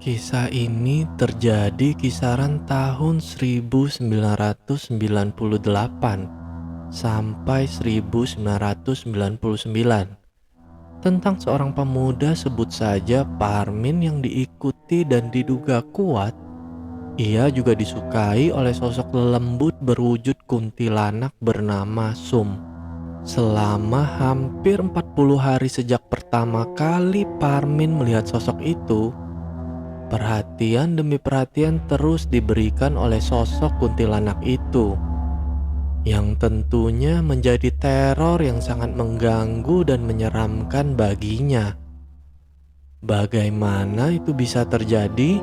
Kisah ini terjadi kisaran tahun 1998 sampai 1999 tentang seorang pemuda, sebut saja Parmin, yang diikuti dan diduga kuat. Ia juga disukai oleh sosok lembut berwujud kuntilanak bernama Sum. Selama hampir 40 hari sejak pertama kali Parmin melihat sosok itu, perhatian demi perhatian terus diberikan oleh sosok kuntilanak itu, yang tentunya menjadi teror yang sangat mengganggu dan menyeramkan baginya. Bagaimana itu bisa terjadi?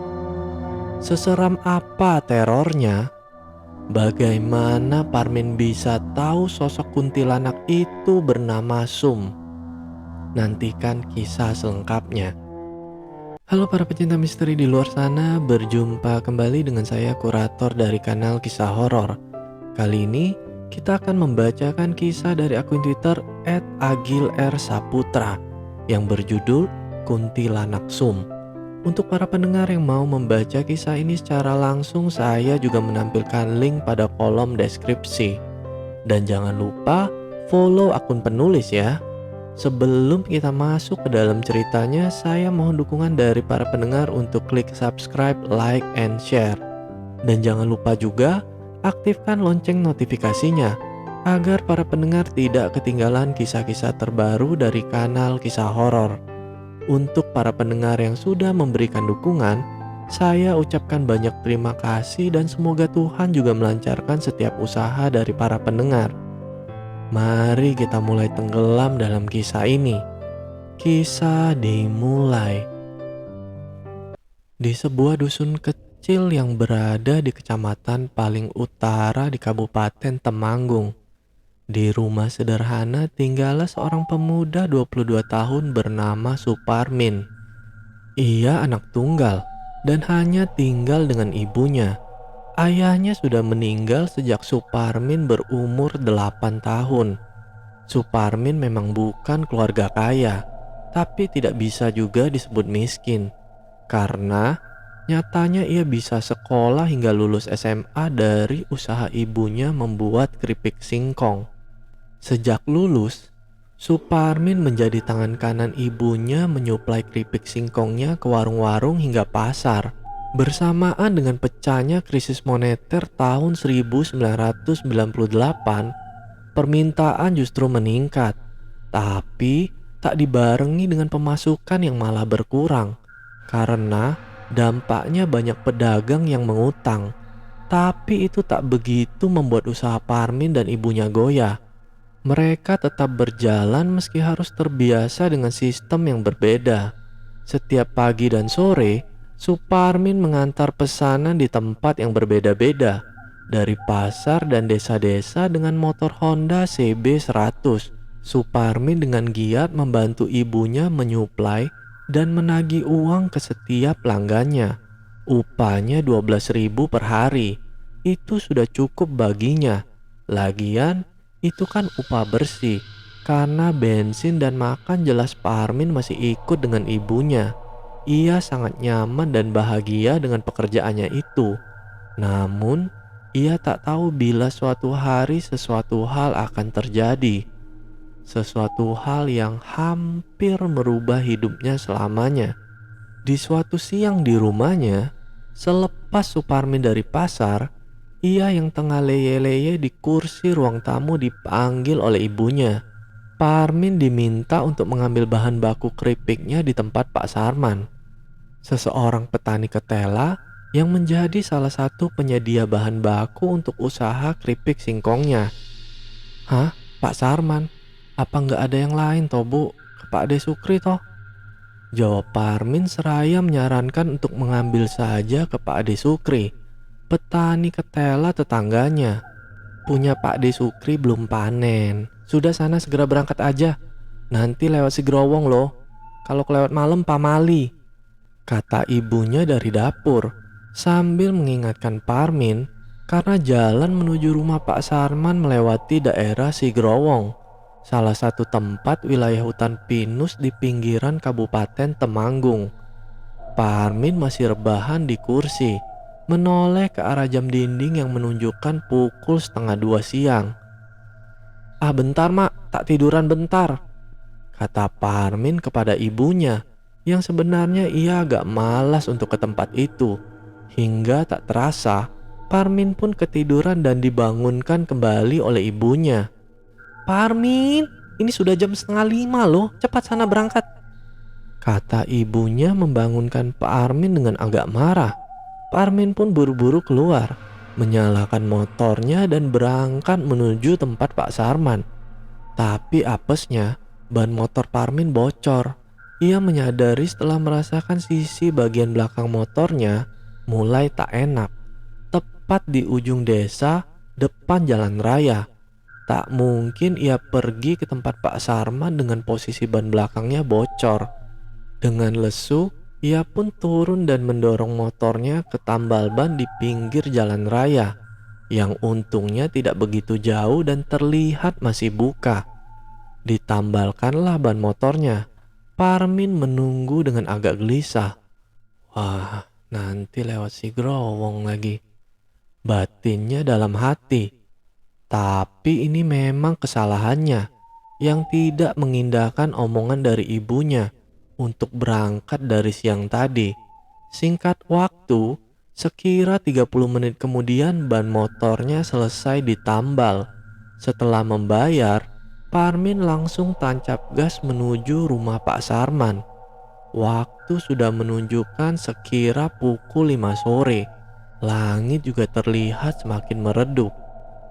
Seseram apa terornya? Bagaimana Parmin bisa tahu sosok kuntilanak itu bernama Sum? Nantikan kisah selengkapnya. Halo para pecinta misteri di luar sana, berjumpa kembali dengan saya, kurator dari kanal Kisah Horor. Kali ini kita akan membacakan kisah dari akun Twitter @agilrsaputra yang berjudul Kuntilanak Sum. Untuk para pendengar yang mau membaca kisah ini secara langsung, saya juga menampilkan link pada kolom deskripsi. Dan jangan lupa follow akun penulis ya. Sebelum kita masuk ke dalam ceritanya, saya mohon dukungan dari para pendengar untuk klik subscribe, like, and share. Dan jangan lupa juga aktifkan lonceng notifikasinya agar para pendengar tidak ketinggalan kisah-kisah terbaru dari kanal Kisah Horor. Untuk para pendengar yang sudah memberikan dukungan, saya ucapkan banyak terima kasih dan semoga Tuhan juga melancarkan setiap usaha dari para pendengar. Mari kita mulai tenggelam dalam kisah ini. Kisah dimulai. Di sebuah dusun kecil yang berada di kecamatan paling utara di Kabupaten Temanggung, di rumah sederhana tinggallah seorang pemuda 22 tahun bernama Suparmin. Ia anak tunggal dan hanya tinggal dengan ibunya. Ayahnya sudah meninggal sejak Suparmin berumur 8 tahun. Suparmin memang bukan keluarga kaya, tapi tidak bisa juga disebut miskin. Karena nyatanya ia bisa sekolah hingga lulus SMA dari usaha ibunya membuat keripik singkong. Sejak lulus, Suparmin menjadi tangan kanan ibunya menyuplai keripik singkongnya ke warung-warung hingga pasar. Bersamaan dengan pecahnya krisis moneter tahun 1998, permintaan justru meningkat, tapi tak dibarengi dengan pemasukan yang malah berkurang karena dampaknya banyak pedagang yang mengutang. Tapi itu tak begitu membuat usaha Parmin dan ibunya goyah. Mereka tetap berjalan meski harus terbiasa dengan sistem yang berbeda. Setiap pagi dan sore, Suparmin mengantar pesanan di tempat yang berbeda-beda, dari pasar dan desa-desa dengan motor Honda CB100. Suparmin dengan giat membantu ibunya menyuplai dan menagih uang ke setiap pelanggannya. Upahnya 12.000 per hari. Itu sudah cukup baginya. Lagian, itu kan upah bersih. Karena bensin dan makan jelas Parmin masih ikut dengan ibunya. Ia sangat nyaman dan bahagia dengan pekerjaannya itu. Namun, ia tak tahu bila suatu hari sesuatu hal akan terjadi. Sesuatu hal yang hampir merubah hidupnya selamanya. Di suatu siang di rumahnya, selepas Suparmin dari pasar, ia yang tengah leye-leye di kursi ruang tamu dipanggil oleh ibunya. Parmin diminta untuk mengambil bahan baku keripiknya di tempat Pak Sarman, seseorang petani ketela yang menjadi salah satu penyedia bahan baku untuk usaha keripik singkongnya. Hah? Pak Sarman? Apa nggak ada yang lain toh bu? Ke Pak De Sukri toh? Jawab Parmin seraya menyarankan untuk mengambil saja ke Pak De Sukri, petani ketela tetangganya. Punya Pak De Sukri belum panen. Sudah sana segera berangkat aja. Nanti lewat si Growong loh. Kalau kelewat malam pamali, kata ibunya dari dapur, sambil mengingatkan Parmin karena jalan menuju rumah Pak Sarman melewati daerah Sigrowong, salah satu tempat wilayah hutan pinus di pinggiran Kabupaten Temanggung. Parmin masih rebahan di kursi, menoleh ke arah jam dinding yang menunjukkan pukul 1:30 siang. "Ah bentar mak, tak tiduran bentar," kata Parmin kepada ibunya, yang sebenarnya ia agak malas untuk ke tempat itu. Hingga tak terasa, Parmin pun ketiduran dan dibangunkan kembali oleh ibunya. "Parmin, ini sudah jam 4:30 loh, cepat sana berangkat," kata ibunya membangunkan Parmin dengan agak marah. Parmin pun buru-buru keluar, menyalakan motornya dan berangkat menuju tempat Pak Sarman. Tapi apesnya, ban motor Parmin bocor. Ia menyadari setelah merasakan sisi bagian belakang motornya mulai tak enak. Tepat di ujung desa, depan jalan raya. Tak mungkin ia pergi ke tempat Pak Sarman dengan posisi ban belakangnya bocor. Dengan lesu, ia pun turun dan mendorong motornya ke tambal ban di pinggir jalan raya, yang untungnya tidak begitu jauh dan terlihat masih buka. Ditambalkanlah ban motornya. Parmin menunggu dengan agak gelisah. Wah, nanti lewat si Growong lagi, batinnya dalam hati. Tapi ini memang kesalahannya yang tidak mengindahkan omongan dari ibunya untuk berangkat dari siang tadi. Singkat waktu, sekira 30 menit kemudian ban motornya selesai ditambal. Setelah membayar, Parmin langsung tancap gas menuju rumah Pak Sarman. Waktu sudah menunjukkan sekira pukul 5 sore. Langit juga terlihat semakin meredup.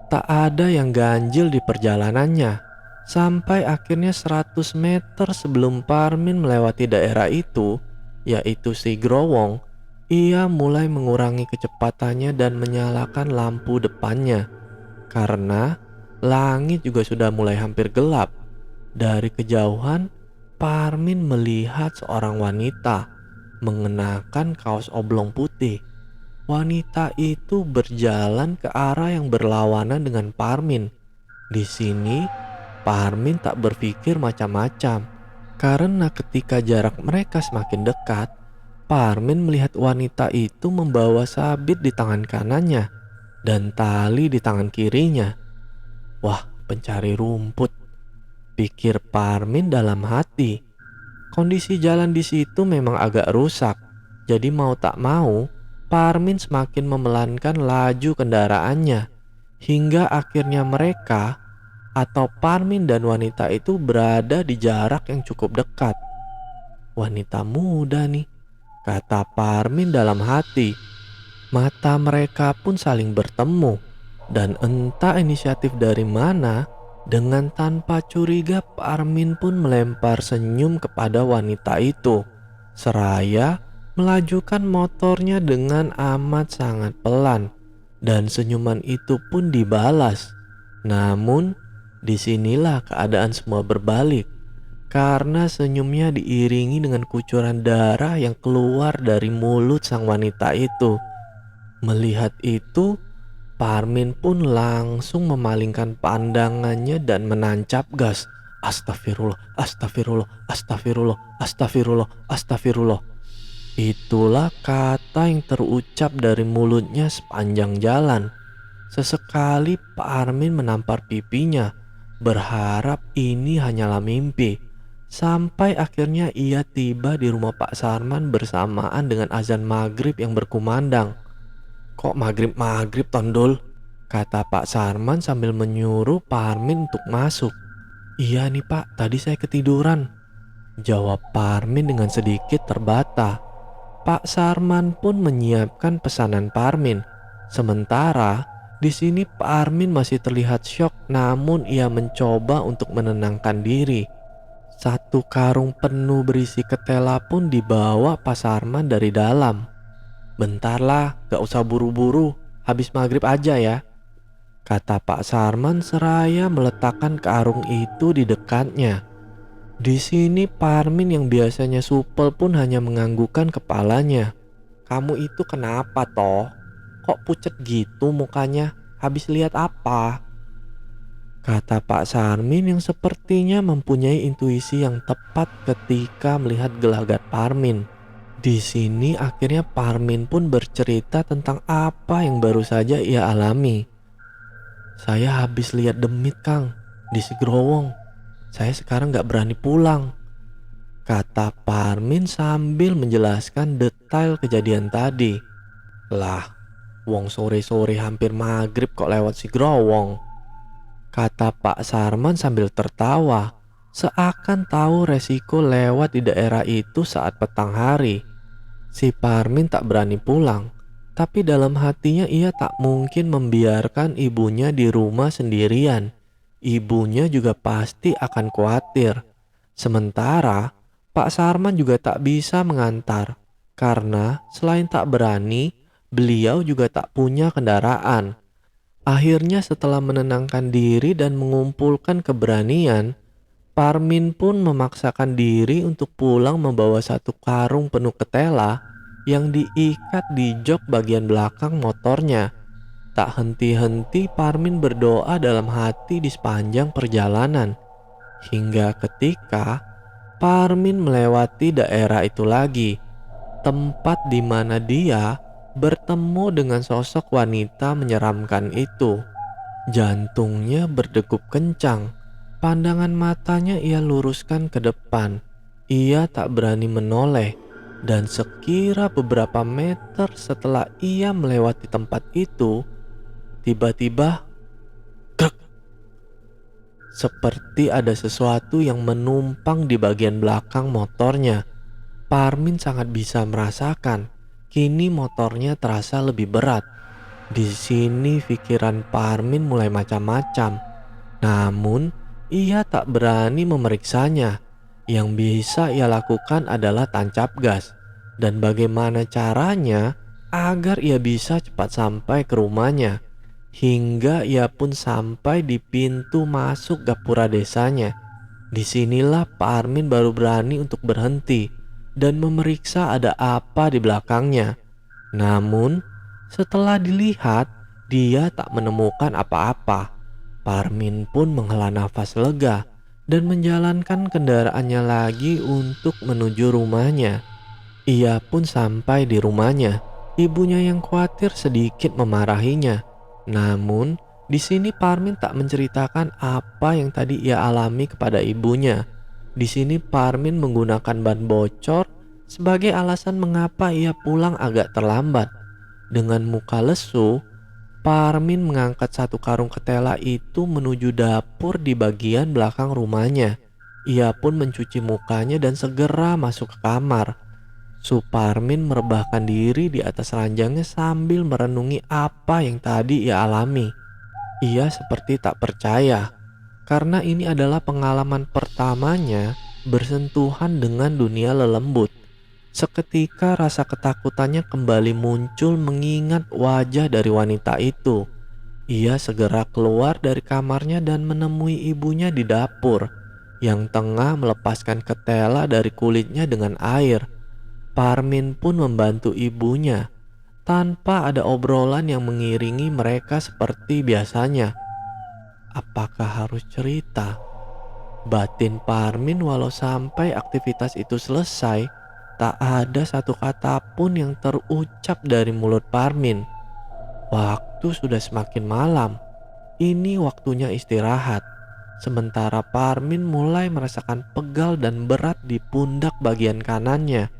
Tak ada yang ganjil di perjalanannya. Sampai akhirnya 100 meter sebelum Parmin melewati daerah itu, yaitu si Growong, ia mulai mengurangi kecepatannya dan menyalakan lampu depannya. Karena langit juga sudah mulai hampir gelap. Dari kejauhan, Parmin melihat seorang wanita mengenakan kaos oblong putih. Wanita itu berjalan ke arah yang berlawanan dengan Parmin. Di sini, Parmin tak berpikir macam-macam. Karena ketika jarak mereka semakin dekat, Parmin melihat wanita itu membawa sabit di tangan kanannya dan tali di tangan kirinya. Wah, pencari rumput, pikir Parmin dalam hati. Kondisi jalan di situ memang agak rusak, jadi mau tak mau, Parmin semakin memelankan laju kendaraannya, hingga akhirnya mereka atau Parmin dan wanita itu berada di jarak yang cukup dekat. Wanita muda nih, kata Parmin dalam hati. Mata mereka pun saling bertemu, dan entah inisiatif dari mana, dengan tanpa curiga Parmin pun melempar senyum kepada wanita itu, seraya melajukan motornya dengan amat sangat pelan, dan senyuman itu pun dibalas. Namun, disinilah keadaan semua berbalik, karena senyumnya diiringi dengan kucuran darah yang keluar dari mulut sang wanita itu. Melihat itu, Parmin pun langsung memalingkan pandangannya dan menancap gas. Astagfirullah, astagfirullah, astagfirullah, astagfirullah, astagfirullah. Itulah kata yang terucap dari mulutnya sepanjang jalan. Sesekali Parmin menampar pipinya, berharap ini hanyalah mimpi. Sampai akhirnya ia tiba di rumah Pak Sarman bersamaan dengan azan maghrib yang berkumandang. "Kok maghrib-maghrib tondol?" kata Pak Sarman sambil menyuruh Parmin untuk masuk. "Iya nih Pak, tadi saya ketiduran," jawab Parmin dengan sedikit terbata. Pak Sarman pun menyiapkan pesanan Parmin. Sementara di sini Parmin masih terlihat syok, namun ia mencoba untuk menenangkan diri. Satu karung penuh berisi ketela pun dibawa Pak Sarman dari dalam. "Bentarlah, gak usah buru-buru, habis maghrib aja ya," kata Pak Sarman seraya meletakkan karung itu di dekatnya. Di sini Parmin yang biasanya supel pun hanya menganggukkan kepalanya. "Kamu itu kenapa toh? Kok pucet gitu mukanya? Habis lihat apa?" kata Pak Sarmin yang sepertinya mempunyai intuisi yang tepat ketika melihat gelagat Parmin. Di sini akhirnya Parmin pun bercerita tentang apa yang baru saja ia alami. Saya habis lihat demit Kang, di Sigrowong. Saya sekarang gak berani pulang, kata Parmin sambil menjelaskan detail kejadian tadi. Lah, wong sore-sore hampir maghrib kok lewat Sigrowong, kata Pak Sarman sambil tertawa, seakan tahu resiko lewat di daerah itu saat petang hari. Si Parmin tak berani pulang, tapi dalam hatinya ia tak mungkin membiarkan ibunya di rumah sendirian. Ibunya juga pasti akan khawatir. Sementara Pak Sarman juga tak bisa mengantar, karena selain tak berani, beliau juga tak punya kendaraan. Akhirnya setelah menenangkan diri dan mengumpulkan keberanian, Parmin pun memaksakan diri untuk pulang membawa satu karung penuh ketela yang diikat di jok bagian belakang motornya. Tak henti-henti Parmin berdoa dalam hati di sepanjang perjalanan. Hingga ketika Parmin melewati daerah itu lagi, tempat di mana dia bertemu dengan sosok wanita menyeramkan itu. Jantungnya berdegup kencang. Pandangan matanya ia luruskan ke depan. Ia tak berani menoleh. Dan sekira beberapa meter setelah ia melewati tempat itu, tiba-tiba krek, seperti ada sesuatu yang menumpang di bagian belakang motornya. Parmin sangat bisa merasakan. Kini motornya terasa lebih berat. Di sini pikiran Parmin mulai macam-macam. Namun, ia tak berani memeriksanya. Yang bisa ia lakukan adalah tancap gas. Dan bagaimana caranya agar ia bisa cepat sampai ke rumahnya. Hingga ia pun sampai di pintu masuk gapura desanya. Disinilah Parmin baru berani untuk berhenti dan memeriksa ada apa di belakangnya. Namun, setelah dilihat, dia tak menemukan apa-apa. Parmin pun menghela nafas lega dan menjalankan kendaraannya lagi untuk menuju rumahnya. Ia pun sampai di rumahnya. Ibunya yang khawatir sedikit memarahinya. Namun, di sini Parmin tak menceritakan apa yang tadi ia alami kepada ibunya. Di sini Parmin menggunakan ban bocor sebagai alasan mengapa ia pulang agak terlambat. Dengan muka lesu, Parmin mengangkat satu karung ketela itu menuju dapur di bagian belakang rumahnya. Ia pun mencuci mukanya dan segera masuk ke kamar. Suparmin merebahkan diri di atas ranjangnya sambil merenungi apa yang tadi ia alami. Ia seperti tak percaya, karena ini adalah pengalaman pertamanya bersentuhan dengan dunia lelembut. Seketika rasa ketakutannya kembali muncul mengingat wajah dari wanita itu. Ia segera keluar dari kamarnya dan menemui ibunya di dapur, yang tengah melepaskan ketela dari kulitnya dengan air. Parmin pun membantu ibunya, tanpa ada obrolan yang mengiringi mereka seperti biasanya. Apakah harus cerita? Batin Parmin walau sampai aktivitas itu selesai, tak ada satu kata pun yang terucap dari mulut Parmin. Waktu sudah semakin malam. Ini waktunya istirahat. Sementara Parmin mulai merasakan pegal dan berat di pundak bagian kanannya.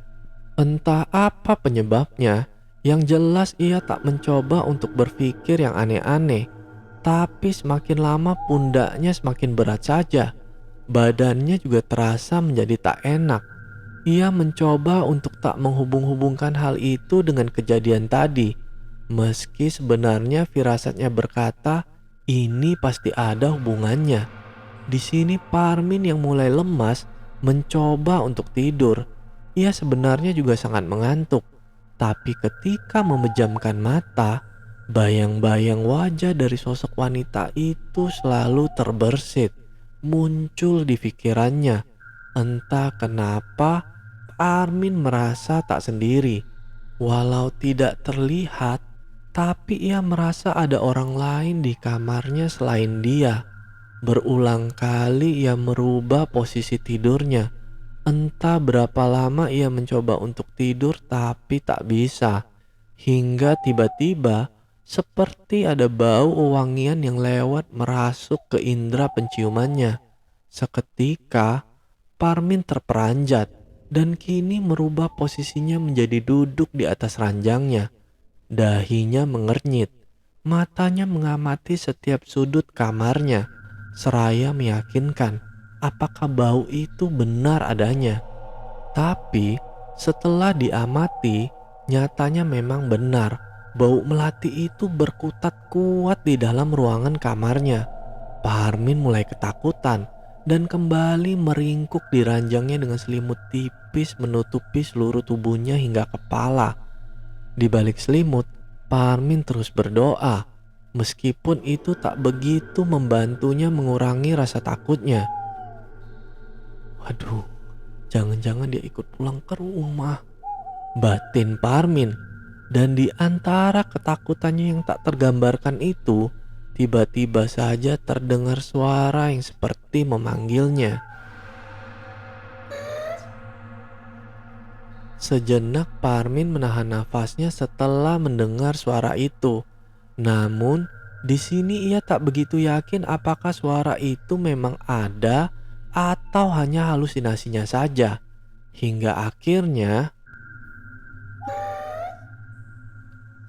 Entah apa penyebabnya, yang jelas ia tak mencoba untuk berpikir yang aneh-aneh. Tapi semakin lama pundaknya semakin berat saja. Badannya juga terasa menjadi tak enak. Ia mencoba untuk tak menghubung-hubungkan hal itu dengan kejadian tadi. Meski sebenarnya firasatnya berkata, ini pasti ada hubungannya. Di sini Parmin yang mulai lemas mencoba untuk tidur. Ia sebenarnya juga sangat mengantuk. Tapi ketika memejamkan mata, bayang-bayang wajah dari sosok wanita itu selalu terbersit, muncul di pikirannya. Entah kenapa, Parmin merasa tak sendiri. Walau tidak terlihat, tapi ia merasa ada orang lain di kamarnya selain dia. Berulang kali ia merubah posisi tidurnya. Entah berapa lama ia mencoba untuk tidur tapi tak bisa. Hingga tiba-tiba seperti ada bau wewangian yang lewat merasuk ke indera penciumannya. Seketika Parmin terperanjat dan kini merubah posisinya menjadi duduk di atas ranjangnya. Dahinya mengernyit, matanya mengamati setiap sudut kamarnya, seraya meyakinkan apakah bau itu benar adanya. Tapi setelah diamati, nyatanya memang benar. Bau melati itu berkutat kuat di dalam ruangan kamarnya. Parmin mulai ketakutan dan kembali meringkuk di ranjangnya dengan selimut tipis menutupi seluruh tubuhnya hingga kepala. Di balik selimut, Parmin terus berdoa. Meskipun itu tak begitu membantunya mengurangi rasa takutnya. Waduh, jangan-jangan dia ikut pulang ke rumah, batin Parmin. Dan di antara ketakutannya yang tak tergambarkan itu, tiba-tiba saja terdengar suara yang seperti memanggilnya. Sejenak Parmin menahan nafasnya setelah mendengar suara itu. Namun, di sini ia tak begitu yakin apakah suara itu memang ada atau hanya halusinasinya saja. Hingga akhirnya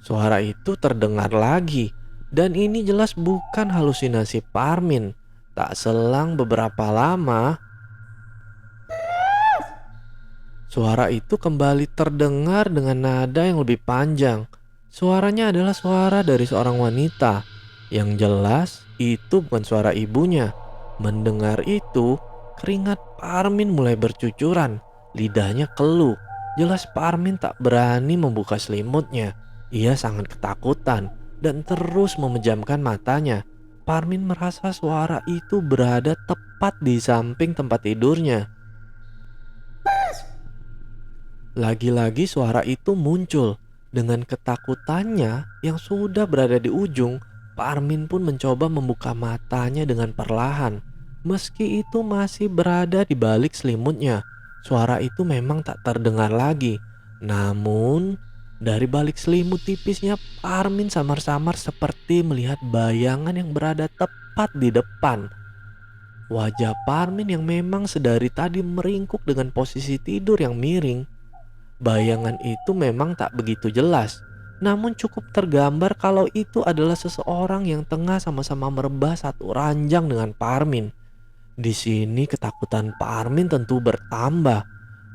suara itu terdengar lagi, dan ini jelas bukan halusinasi Parmin. Tak selang beberapa lama, suara itu kembali terdengar dengan nada yang lebih panjang. Suaranya adalah suara dari seorang wanita. Yang jelas itu bukan suara ibunya. Mendengar itu, keringat Parmin mulai bercucuran. Lidahnya keluh. Jelas Parmin tak berani membuka selimutnya. Ia sangat ketakutan dan terus memejamkan matanya. Parmin merasa suara itu berada tepat di samping tempat tidurnya. Lagi-lagi suara itu muncul. Dengan ketakutannya yang sudah berada di ujung, Parmin pun mencoba membuka matanya dengan perlahan. Meski itu masih berada di balik selimutnya, suara itu memang tak terdengar lagi. Namun, dari balik selimut tipisnya, Parmin samar-samar seperti melihat bayangan yang berada tepat di depan. Wajah Parmin yang memang sedari tadi meringkuk dengan posisi tidur yang miring. Bayangan itu memang tak begitu jelas, namun cukup tergambar kalau itu adalah seseorang yang tengah sama-sama merebah satu ranjang dengan Parmin. Di sini ketakutan Parmin tentu bertambah,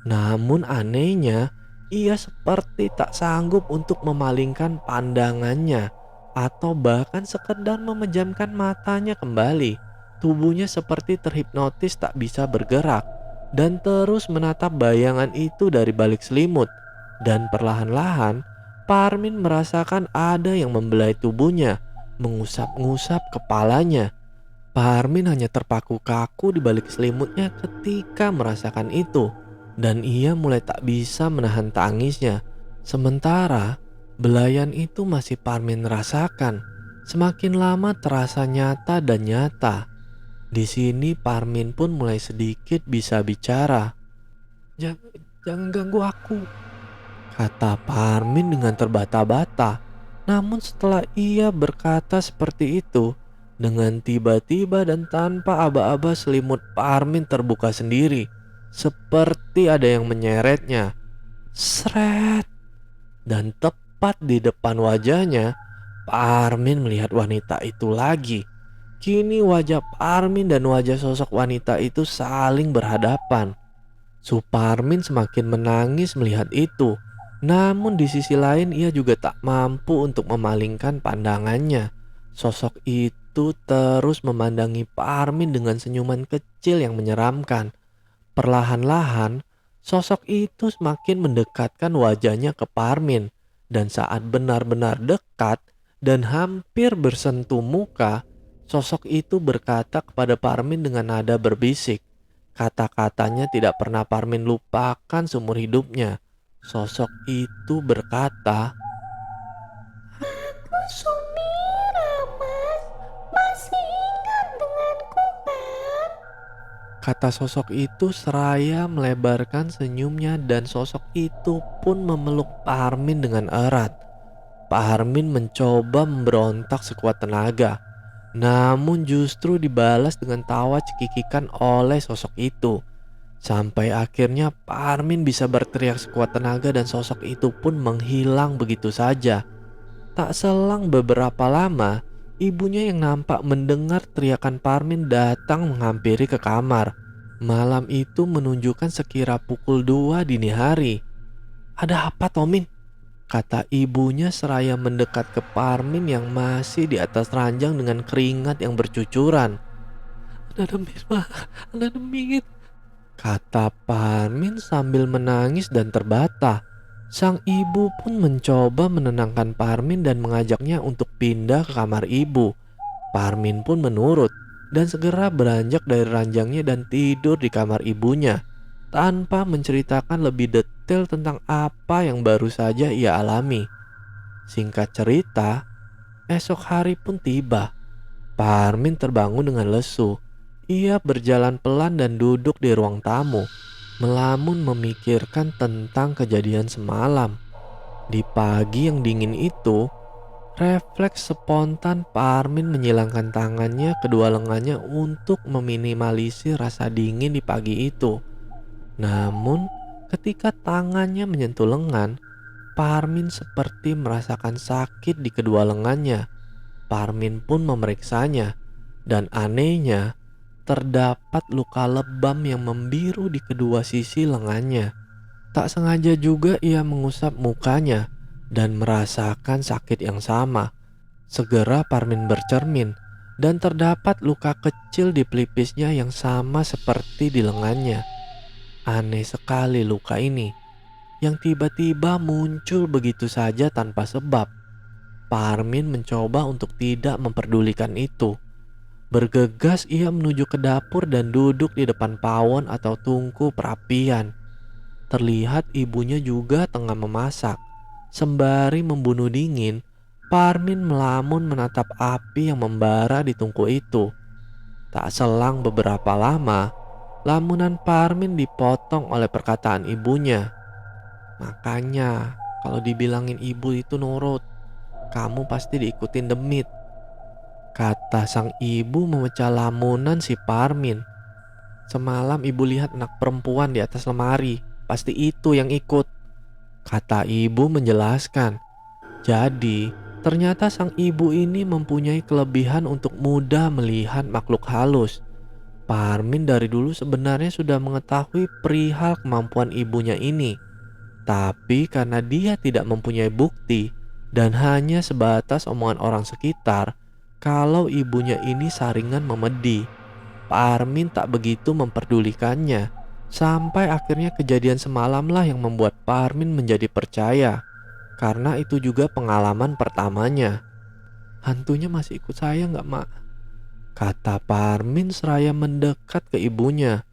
namun anehnya ia seperti tak sanggup untuk memalingkan pandangannya atau bahkan sekedar memejamkan matanya kembali. Tubuhnya seperti terhipnotis tak bisa bergerak dan terus menatap bayangan itu dari balik selimut. Dan perlahan-lahan Parmin merasakan ada yang membelai tubuhnya, mengusap-ngusap kepalanya. Parmin hanya terpaku kaku di balik selimutnya ketika merasakan itu, dan ia mulai tak bisa menahan tangisnya. Sementara belayan itu masih Parmin rasakan, semakin lama terasa nyata dan nyata. Di sini Parmin pun mulai sedikit bisa bicara. Jangan ganggu aku, kata Parmin dengan terbata-bata. Namun setelah ia berkata seperti itu, dengan tiba-tiba dan tanpa aba-aba selimut Parmin terbuka sendiri. Seperti ada yang menyeretnya. Sret! Dan tepat di depan wajahnya, Parmin melihat wanita itu lagi. Kini wajah Parmin dan wajah sosok wanita itu saling berhadapan. Suparmin semakin menangis melihat itu. Namun di sisi lain ia juga tak mampu untuk memalingkan pandangannya. Sosok itu terus memandangi Parmin dengan senyuman kecil yang menyeramkan. Perlahan-lahan sosok itu semakin mendekatkan wajahnya ke Parmin. Dan saat benar-benar dekat dan hampir bersentuh muka, sosok itu berkata kepada Parmin dengan nada berbisik. Kata-katanya tidak pernah Parmin lupakan seumur hidupnya. Sosok itu berkata, Aku Sumira, Mas. Masih ingat denganku kan? kata sosok itu seraya melebarkan senyumnya dan sosok itu pun memeluk Parmin dengan erat. Parmin mencoba memberontak sekuat tenaga, namun justru dibalas dengan tawa cekikikan oleh sosok itu. Sampai akhirnya Parmin bisa berteriak sekuat tenaga dan sosok itu pun menghilang begitu saja. Tak selang beberapa lama, ibunya yang nampak mendengar teriakan Parmin datang menghampiri ke kamar. Malam itu menunjukkan sekira pukul 2 dini hari. "Ada apa, Tomin?" kata ibunya seraya mendekat ke Parmin yang masih di atas ranjang dengan keringat yang bercucuran. "Ada demit, Ma. Ada demit," kata Parmin sambil menangis dan terbata. Sang ibu pun mencoba menenangkan Parmin dan mengajaknya untuk pindah ke kamar ibu. Parmin pun menurut dan segera beranjak dari ranjangnya dan tidur di kamar ibunya tanpa menceritakan lebih detail tentang apa yang baru saja ia alami. Singkat cerita, esok hari pun tiba. Parmin terbangun dengan lesu. Ia berjalan pelan dan duduk di ruang tamu, melamun memikirkan tentang kejadian semalam. Di pagi yang dingin itu, refleks spontan Parmin menyilangkan tangannya kedua lengannya untuk meminimalisir rasa dingin di pagi itu. Namun, ketika tangannya menyentuh lengan, Parmin seperti merasakan sakit di kedua lengannya. Parmin pun memeriksanya, dan anehnya, terdapat luka lebam yang membiru di kedua sisi lengannya. Tak sengaja juga ia mengusap mukanya dan merasakan sakit yang sama. Segera Parmin bercermin, dan terdapat luka kecil di pelipisnya yang sama seperti di lengannya. Aneh sekali luka ini, yang tiba-tiba muncul begitu saja tanpa sebab. Parmin mencoba untuk tidak memperdulikan itu. Bergegas ia menuju ke dapur dan duduk di depan pawon atau tungku perapian. Terlihat ibunya juga tengah memasak. Sembari membunuh dingin, Parmin melamun menatap api yang membara di tungku itu. Tak selang beberapa lama, lamunan Parmin dipotong oleh perkataan ibunya. "Makanya, kalau dibilangin ibu itu nurut, kamu pasti diikutin demit," kata sang ibu memecah lamunan si Parmin. "Semalam ibu lihat anak perempuan di atas lemari, pasti itu yang ikut," kata ibu menjelaskan. Jadi, ternyata sang ibu ini mempunyai kelebihan untuk mudah melihat makhluk halus. Parmin dari dulu sebenarnya sudah mengetahui perihal kemampuan ibunya ini. Tapi karena dia tidak mempunyai bukti dan hanya sebatas omongan orang sekitar kalau ibunya ini saringan memedi, Parmin tak begitu memperdulikannya. Sampai akhirnya kejadian semalamlah yang membuat Parmin menjadi percaya. Karena itu juga pengalaman pertamanya. "Hantunya masih ikut saya nggak, Mak?" kata Parmin seraya mendekat ke ibunya.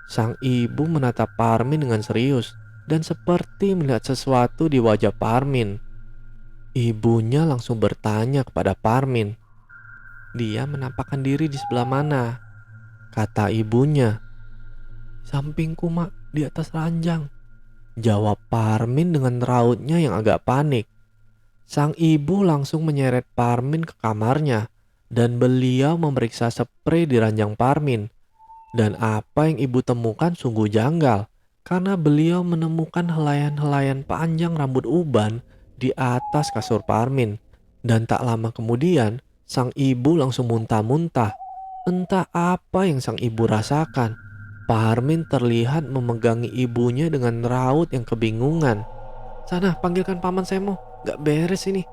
Sang ibu menatap Parmin dengan serius dan seperti melihat sesuatu di wajah Parmin. Ibunya langsung bertanya kepada Parmin. "Dia menampakkan diri di sebelah mana?" kata ibunya. "Sampingku, Mak, di atas ranjang," jawab Parmin dengan rautnya yang agak panik. Sang ibu langsung menyeret Parmin ke kamarnya dan beliau memeriksa sprei di ranjang Parmin. Dan apa yang ibu temukan sungguh janggal, karena beliau menemukan helaian-helaian panjang rambut uban di atas kasur Parmin. Dan tak lama kemudian, sang ibu langsung muntah-muntah. Entah apa yang sang ibu rasakan. Parmin terlihat memegangi ibunya dengan raut yang kebingungan. "Sana, panggilkan Paman Semo, gak beres ini,"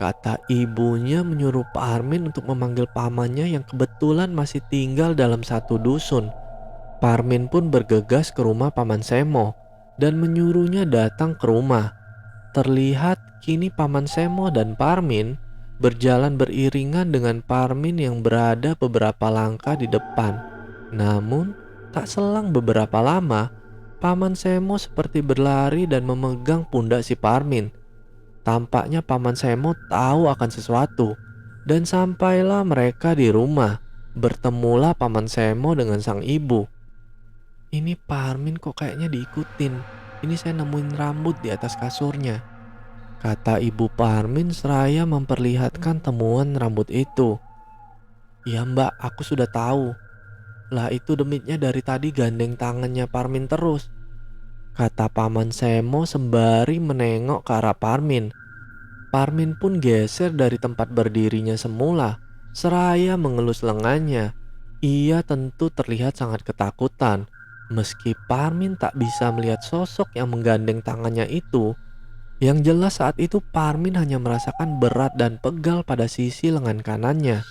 kata ibunya menyuruh Parmin untuk memanggil pamannya yang kebetulan masih tinggal dalam satu dusun. Parmin pun bergegas ke rumah Paman Semo dan menyuruhnya datang ke rumah. Terlihat kini Paman Semo dan Parmin berjalan beriringan dengan Parmin yang berada beberapa langkah di depan. Namun, tak selang beberapa lama, Paman Semo seperti berlari dan memegang pundak si Parmin. Tampaknya Paman Semo tahu akan sesuatu. Dan sampailah mereka di rumah. Bertemulah Paman Semo dengan sang ibu. Ini Parmin kok kayaknya diikutin. Ini saya nemuin rambut di atas kasurnya, kata ibu Parmin seraya memperlihatkan temuan rambut itu. Iya mbak, aku sudah tahu. Lah itu demitnya dari tadi gandeng tangannya Parmin terus, kata paman Semo sembari menengok ke arah Parmin. Parmin pun geser dari tempat berdirinya semula, seraya mengelus lengannya. Ia tentu terlihat sangat ketakutan. Meski Parmin tak bisa melihat sosok yang menggandeng tangannya itu, yang jelas saat itu Parmin hanya merasakan berat dan pegal pada sisi lengan kanannya.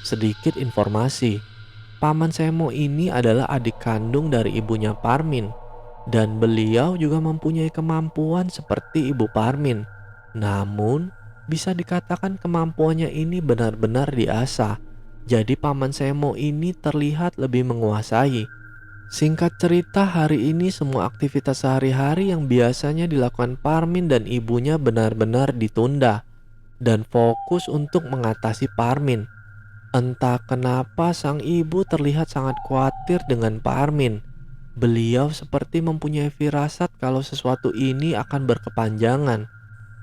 Sedikit informasi, paman Semo ini adalah adik kandung dari ibunya Parmin, dan beliau juga mempunyai kemampuan seperti ibu Parmin. Namun, bisa dikatakan kemampuannya ini benar-benar diasah. Jadi paman Semo ini terlihat lebih menguasai. Singkat cerita, hari ini semua aktivitas sehari-hari yang biasanya dilakukan Parmin dan ibunya benar-benar ditunda dan fokus untuk mengatasi Parmin. Entah kenapa sang ibu terlihat sangat khawatir dengan Parmin. Beliau seperti mempunyai firasat kalau sesuatu ini akan berkepanjangan.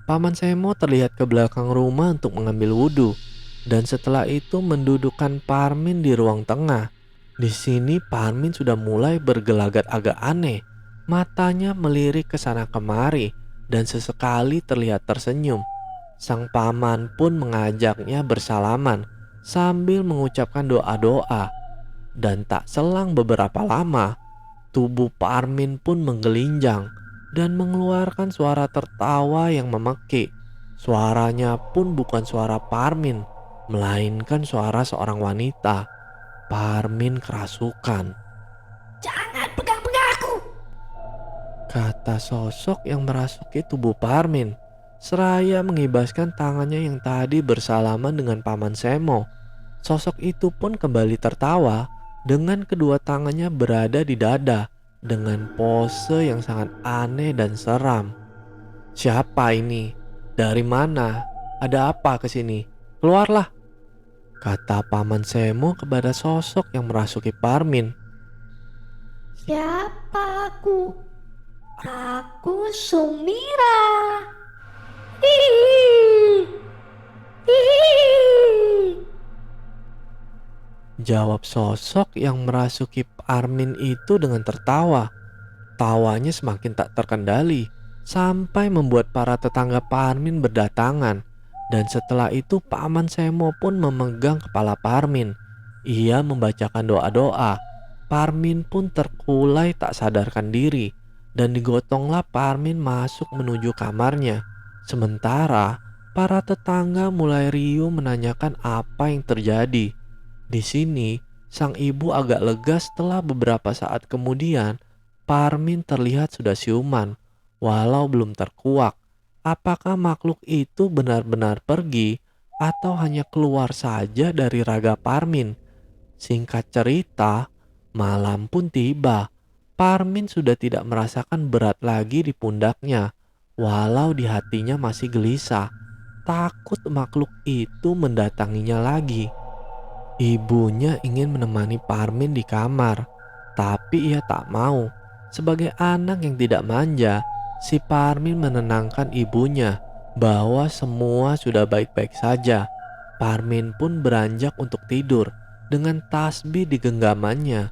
Paman Semo terlihat ke belakang rumah untuk mengambil wudhu, dan setelah itu mendudukkan Parmin di ruang tengah. Di sini Parmin sudah mulai bergelagat agak aneh. Matanya melirik ke sana kemari dan sesekali terlihat tersenyum. Sang paman pun mengajaknya bersalaman sambil mengucapkan doa-doa. Dan tak selang beberapa lama, tubuh Parmin pun menggelinjang dan mengeluarkan suara tertawa yang memekik. Suaranya pun bukan suara Parmin, melainkan suara seorang wanita. Parmin kerasukan, Jangan pegang-pegang aku. kata sosok yang merasuki tubuh Parmin, seraya mengibaskan tangannya yang tadi bersalaman dengan paman Semo. Sosok itu pun kembali tertawa dengan kedua tangannya berada di dada dengan pose yang sangat aneh dan seram. Siapa ini? Dari mana? Ada apa ke sini? Keluarlah, kata paman Semo kepada sosok yang merasuki Parmin. Siapa aku? Aku Sumira. Hihihi. Hihihi. Jawab sosok yang merasuki Parmin itu dengan tertawa. Tawanya semakin tak terkendali sampai membuat para tetangga Parmin berdatangan. Dan setelah itu paman Semo pun memegang kepala Parmin. Ia membacakan doa-doa. Parmin pun terkulai tak sadarkan diri, dan digotonglah Parmin masuk menuju kamarnya. Sementara para tetangga mulai riuh menanyakan apa yang terjadi. Di sini sang ibu agak lega setelah beberapa saat kemudian Parmin terlihat sudah siuman, walau belum terkuak. Apakah makhluk itu benar-benar pergi atau hanya keluar saja dari raga Parmin? Singkat cerita, malam pun tiba. Parmin sudah tidak merasakan berat lagi di pundaknya, walau di hatinya masih gelisah. Takut makhluk itu mendatanginya lagi. Ibunya ingin menemani Parmin di kamar, tapi ia tak mau. Sebagai anak yang tidak manja, si Parmin menenangkan ibunya bahwa semua sudah baik-baik saja. Parmin pun beranjak untuk tidur dengan tasbih di genggamannya.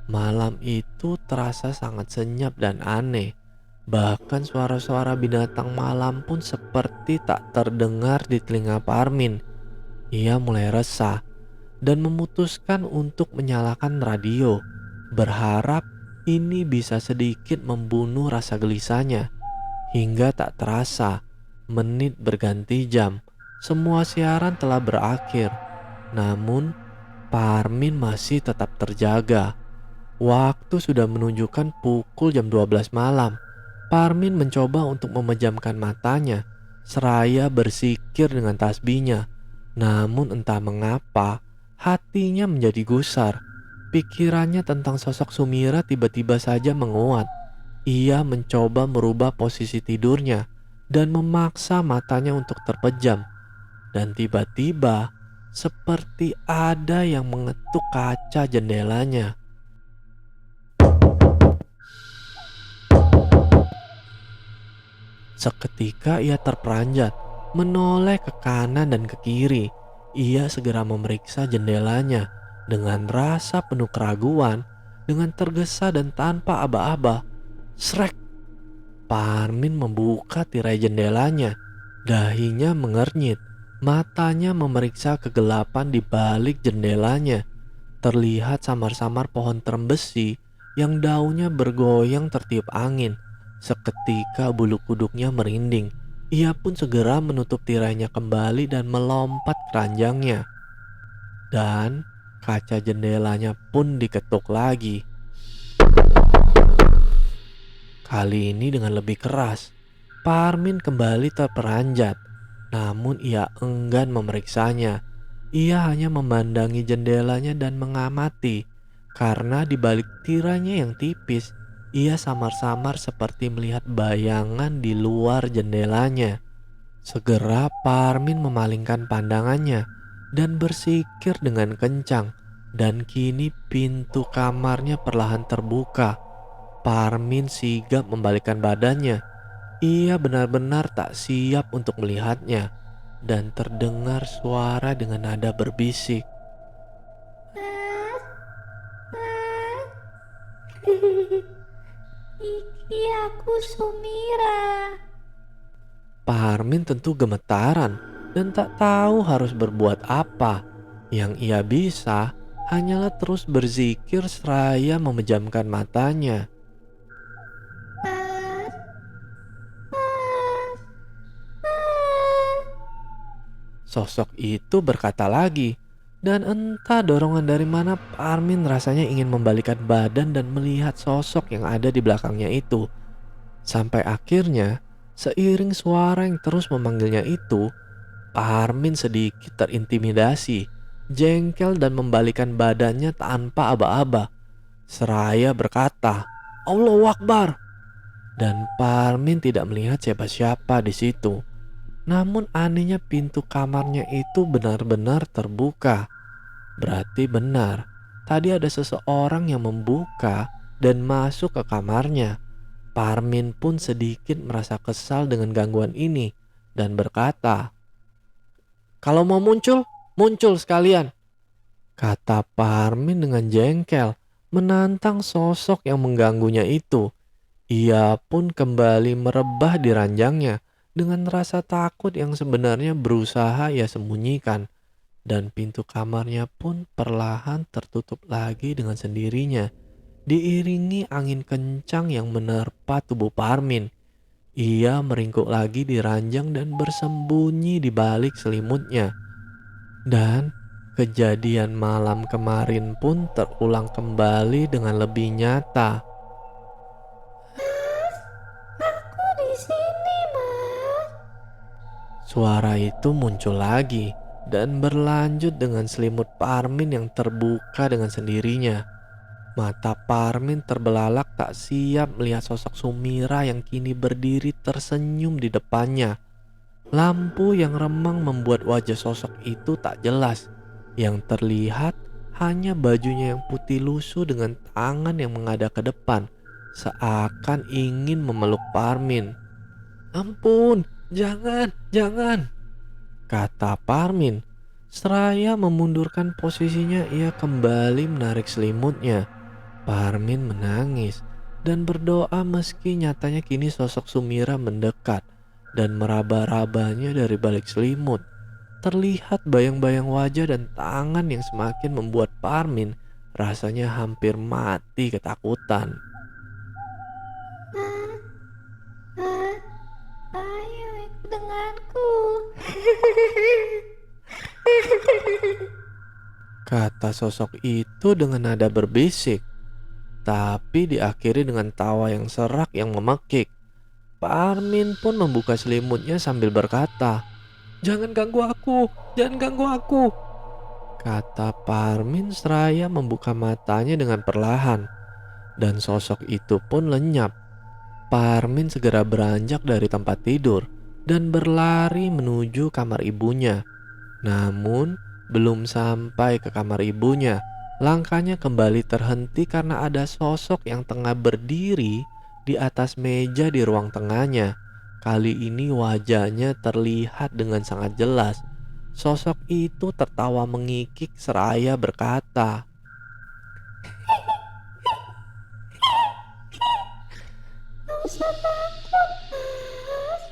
Malam itu terasa sangat senyap dan aneh. Bahkan suara-suara binatang malam pun seperti tak terdengar di telinga Parmin. Ia mulai resah dan memutuskan untuk menyalakan radio, berharap ini bisa sedikit membunuh rasa gelisahnya. Hingga tak terasa, menit berganti jam, semua siaran telah berakhir. Namun, Parmin masih tetap terjaga. Waktu sudah menunjukkan pukul jam 12 malam. Parmin mencoba untuk memejamkan matanya, seraya bersikir dengan tasbihnya. Namun entah mengapa, hatinya menjadi gusar. Pikirannya tentang sosok Sumira tiba-tiba saja menguat. Ia mencoba merubah posisi tidurnya dan memaksa matanya untuk terpejam. Dan tiba-tiba, seperti ada yang mengetuk kaca jendelanya. Seketika ia terperanjat, menoleh ke kanan dan ke kiri. Ia segera memeriksa jendelanya dengan rasa penuh keraguan, dengan tergesa dan tanpa aba-aba. Srek! Parmin membuka tirai jendelanya. Dahinya mengernyit, matanya memeriksa kegelapan di balik jendelanya. Terlihat samar-samar pohon terembesi yang daunnya bergoyang tertiup angin. Seketika bulu kuduknya merinding. Ia pun segera menutup tirainya kembali dan melompat ke ranjangnya. Dan kaca jendelanya pun diketuk lagi. Kali ini dengan lebih keras. Parmin kembali terperanjat. Namun ia enggan memeriksanya. Ia hanya memandangi jendelanya dan mengamati. Karena di balik tiranya yang tipis, ia samar-samar seperti melihat bayangan di luar jendelanya. Segera Parmin memalingkan pandangannya dan bersikir dengan kencang. Dan kini pintu kamarnya perlahan terbuka. Parmin sigap membalikkan badannya. Ia benar-benar tak siap untuk melihatnya. Dan terdengar suara dengan nada berbisik. Mas, mas, iki aku Sumira. Parmin tentu gemetaran dan tak tahu harus berbuat apa. Yang ia bisa hanyalah terus berzikir seraya memejamkan matanya. Mas, mas, mas. Sosok itu berkata lagi. Dan entah dorongan dari mana Parmin rasanya ingin membalikkan badan dan melihat sosok yang ada di belakangnya itu. Sampai akhirnya, seiring suara yang terus memanggilnya itu, Parmin sedikit terintimidasi, jengkel dan membalikkan badannya tanpa aba-aba. Seraya berkata, "Allahu Akbar." Dan Parmin tidak melihat siapa-siapa di situ. Namun anehnya pintu kamarnya itu benar-benar terbuka. Berarti benar, tadi ada seseorang yang membuka dan masuk ke kamarnya. Parmin pun sedikit merasa kesal dengan gangguan ini dan berkata, "Kalau mau muncul, muncul sekalian," kata Parmin dengan jengkel, menantang sosok yang mengganggunya itu. Ia pun kembali merebah di ranjangnya dengan rasa takut yang sebenarnya berusaha ia sembunyikan. Dan pintu kamarnya pun perlahan tertutup lagi dengan sendirinya, diiringi angin kencang yang menerpa tubuh Parmin. Ia meringkuk lagi di ranjang dan bersembunyi di balik selimutnya. Dan kejadian malam kemarin pun terulang kembali dengan lebih nyata. Aku di sini, Mas. Suara itu muncul lagi dan berlanjut dengan selimut Parmin yang terbuka dengan sendirinya. Mata Parmin terbelalak tak siap melihat sosok Sumira yang kini berdiri tersenyum di depannya. Lampu yang remang membuat wajah sosok itu tak jelas. Yang terlihat hanya bajunya yang putih lusuh dengan tangan yang menghadap ke depan, seakan ingin memeluk Parmin. "Ampun, jangan, jangan," kata Parmin. Seraya memundurkan posisinya, ia kembali menarik selimutnya. Parmin menangis dan berdoa meski nyatanya kini sosok Sumira mendekat dan meraba-rabanya dari balik selimut. Terlihat bayang-bayang wajah dan tangan yang semakin membuat Parmin rasanya hampir mati ketakutan. Mas, mas, ayo ikut denganku. Kata sosok itu dengan nada berbisik, tapi diakhiri dengan tawa yang serak yang memekik. Parmin pun membuka selimutnya sambil berkata, "Jangan ganggu aku, jangan ganggu aku," kata Parmin seraya membuka matanya dengan perlahan. Dan sosok itu pun lenyap. Parmin segera beranjak dari tempat tidur dan berlari menuju kamar ibunya. Namun belum sampai ke kamar ibunya, langkahnya kembali terhenti karena ada sosok yang tengah berdiri di atas meja di ruang tengahnya. Kali ini wajahnya terlihat dengan sangat jelas. Sosok itu tertawa mengikik seraya berkata, Gak usah takut, Mas.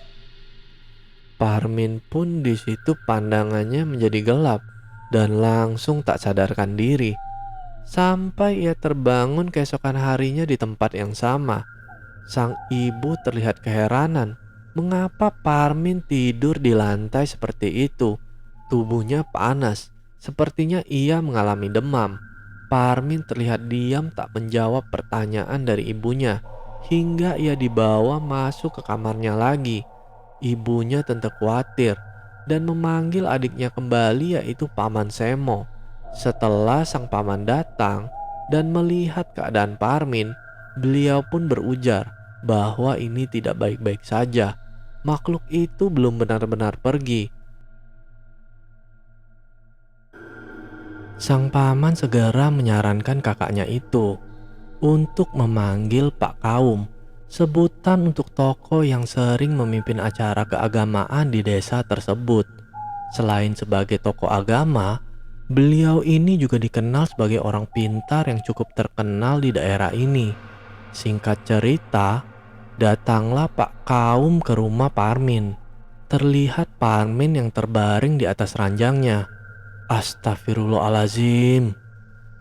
Parmin pun di situ pandangannya menjadi gelap dan langsung tak sadarkan diri. Sampai ia terbangun keesokan harinya di tempat yang sama. Sang ibu terlihat keheranan. Mengapa Parmin tidur di lantai seperti itu? Tubuhnya panas. Sepertinya ia mengalami demam. Parmin terlihat diam tak menjawab pertanyaan dari ibunya. Hingga ia dibawa masuk ke kamarnya lagi. Ibunya tentu khawatir dan memanggil adiknya kembali yaitu Paman Semo. Setelah sang paman datang dan melihat keadaan Parmin, beliau pun berujar bahwa ini tidak baik-baik saja. Makhluk itu belum benar-benar pergi. Sang paman segera menyarankan kakaknya itu untuk memanggil Pak Kaum, sebutan untuk tokoh yang sering memimpin acara keagamaan di desa tersebut. Selain sebagai tokoh agama, beliau ini juga dikenal sebagai orang pintar yang cukup terkenal di daerah ini. Singkat cerita, datanglah Pak Kaum ke rumah Parmin. Terlihat Parmin yang terbaring di atas ranjangnya. Astagfirullahalazim,